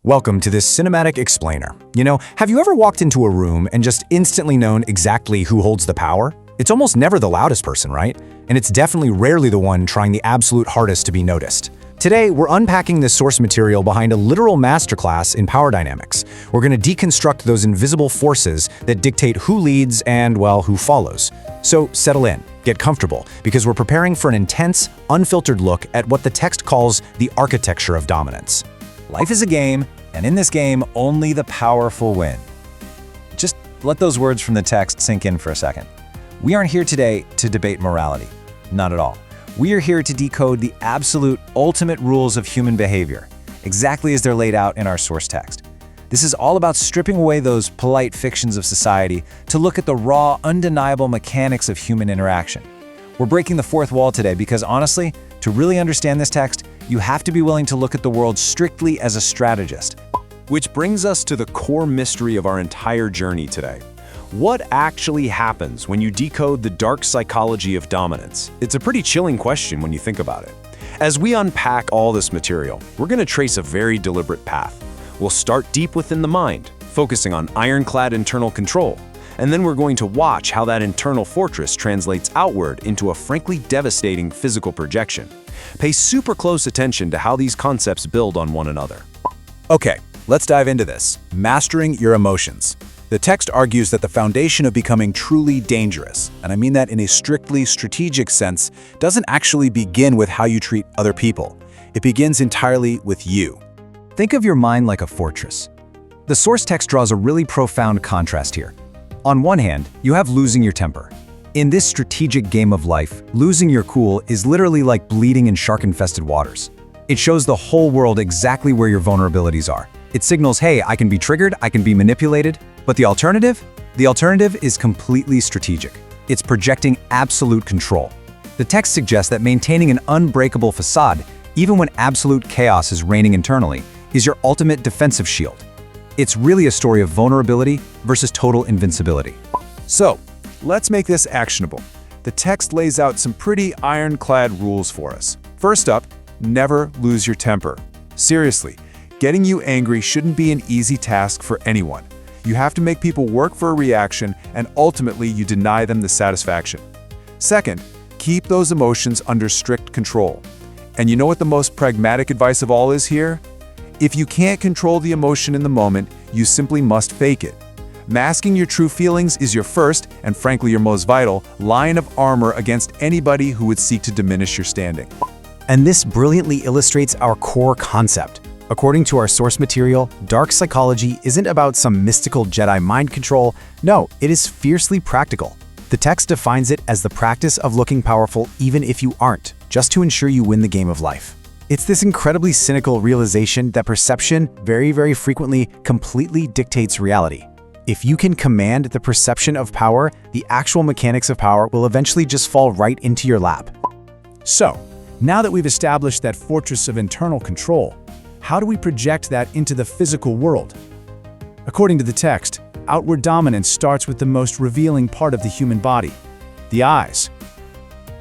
Welcome to this cinematic explainer. Have you ever walked into a room and just instantly known exactly who holds the power? It's almost never the loudest person, right? And it's definitely rarely the one trying the absolute hardest to be noticed. Today, we're unpacking the source material behind a literal masterclass in power dynamics. We're going to deconstruct those invisible forces that dictate who leads and, well, who follows. So settle in, get comfortable, because we're preparing for an intense, unfiltered look at what the text calls the architecture of dominance. Life is a game, and in this game, only the powerful win. Just let those words from the text sink in for a second. We aren't here today to debate morality. Not at all. We are here to decode the absolute, ultimate rules of human behavior, exactly as they're laid out in our source text. This is all about stripping away those polite fictions of society to look at the raw, undeniable mechanics of human interaction. We're breaking the fourth wall today because, honestly, to really understand this text, you have to be willing to look at the world strictly as a strategist. Which brings us to the core mystery of our entire journey today. What actually happens when you decode the dark psychology of dominance? It's a pretty chilling question when you think about it. As we unpack all this material, we're going to trace a very deliberate path. We'll start deep within the mind, focusing on ironclad internal control, and then we're going to watch how that internal fortress translates outward into a frankly devastating physical projection. Pay super close attention to how these concepts build on one another. Okay, let's dive into this. Mastering your emotions. The text argues that the foundation of becoming truly dangerous, and I mean that in a strictly strategic sense, doesn't actually begin with how you treat other people. It begins entirely with you. Think of your mind like a fortress. The source text draws a really profound contrast here. On one hand, you have losing your temper. In this strategic game of life, losing your cool is literally like bleeding in shark-infested waters. It shows the whole world exactly where your vulnerabilities are. It signals, hey, I can be triggered, I can be manipulated. But the alternative? The alternative is completely strategic. It's projecting absolute control. The text suggests that maintaining an unbreakable facade, even when absolute chaos is reigning internally, is your ultimate defensive shield. It's really a story of vulnerability versus total invincibility. So, let's make this actionable. The text lays out some pretty ironclad rules for us. First up, never lose your temper. Seriously, getting you angry shouldn't be an easy task for anyone. You have to make people work for a reaction, and ultimately you deny them the satisfaction. Second, keep those emotions under strict control. And you know what the most pragmatic advice of all is here? If you can't control the emotion in the moment, you simply must fake it. Masking your true feelings is your first, and frankly your most vital, line of armor against anybody who would seek to diminish your standing. And this brilliantly illustrates our core concept. According to our source material, dark psychology isn't about some mystical Jedi mind control. No, it is fiercely practical. The text defines it as the practice of looking powerful even if you aren't, just to ensure you win the game of life. It's this incredibly cynical realization that perception very, very frequently completely dictates reality. If you can command the perception of power, the actual mechanics of power will eventually just fall right into your lap. So, now that we've established that fortress of internal control, how do we project that into the physical world? According to the text, outward dominance starts with the most revealing part of the human body, the eyes.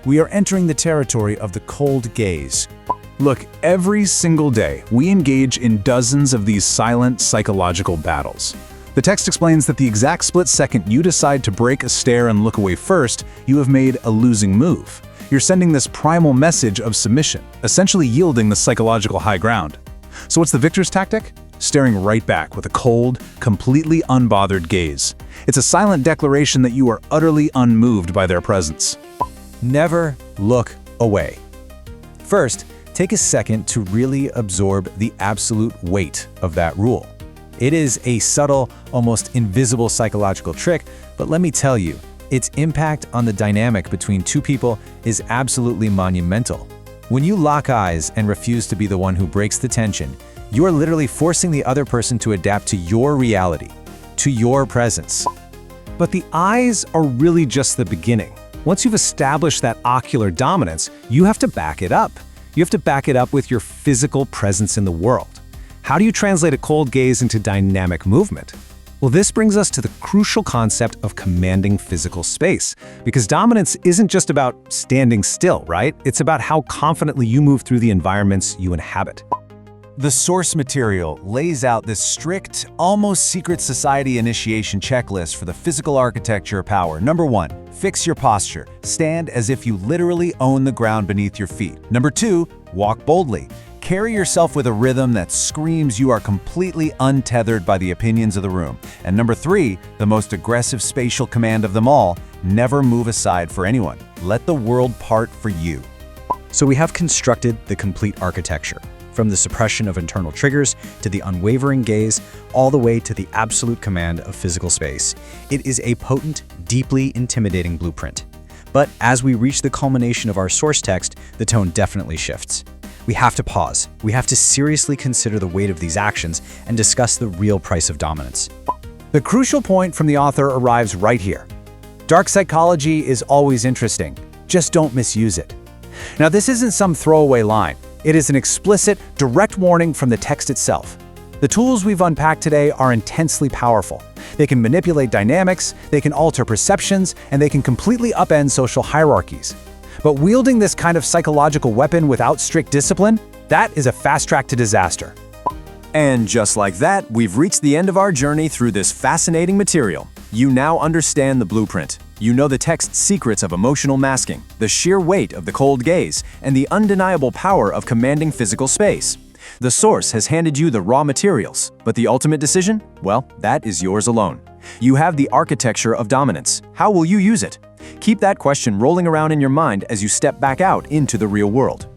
We are entering the territory of the cold gaze. Look, every single day, we engage in dozens of these silent psychological battles. The text explains that the exact split second you decide to break a stare and look away first, you have made a losing move. You're sending this primal message of submission, essentially yielding the psychological high ground. So what's the victor's tactic? Staring right back with a cold, completely unbothered gaze. It's a silent declaration that you are utterly unmoved by their presence. Never look away. First, take a second to really absorb the absolute weight of that rule. It is a subtle, almost invisible psychological trick, but let me tell you, its impact on the dynamic between two people is absolutely monumental. When you lock eyes and refuse to be the one who breaks the tension, you are literally forcing the other person to adapt to your reality, to your presence. But the eyes are really just the beginning. Once you've established that ocular dominance, you have to back it up. You have to back it up with your physical presence in the world. How do you translate a cold gaze into dynamic movement? Well, this brings us to the crucial concept of commanding physical space, because dominance isn't just about standing still, right? It's about how confidently you move through the environments you inhabit. The source material lays out this strict, almost secret society initiation checklist for the physical architecture of power. Number 1, fix your posture. Stand as if you literally own the ground beneath your feet. Number 2, walk boldly. Carry yourself with a rhythm that screams you are completely untethered by the opinions of the room. And number 3, the most aggressive spatial command of them all, never move aside for anyone. Let the world part for you. So we have constructed the complete architecture, from the suppression of internal triggers to the unwavering gaze, all the way to the absolute command of physical space. It is a potent, deeply intimidating blueprint. But as we reach the culmination of our source text, the tone definitely shifts. We have to pause. We have to seriously consider the weight of these actions and discuss the real price of dominance. The crucial point from the author arrives right here. Dark psychology is always interesting. Just don't misuse it. Now, this isn't some throwaway line. It is an explicit, direct warning from the text itself. The tools we've unpacked today are intensely powerful. They can manipulate dynamics, they can alter perceptions, and they can completely upend social hierarchies. But wielding this kind of psychological weapon without strict discipline, that is a fast track to disaster. And just like that, we've reached the end of our journey through this fascinating material. You now understand the blueprint. You know the text's secrets of emotional masking, the sheer weight of the cold gaze, and the undeniable power of commanding physical space. The source has handed you the raw materials, but the ultimate decision? Well, that is yours alone. You have the architecture of dominance. How will you use it? Keep that question rolling around in your mind as you step back out into the real world.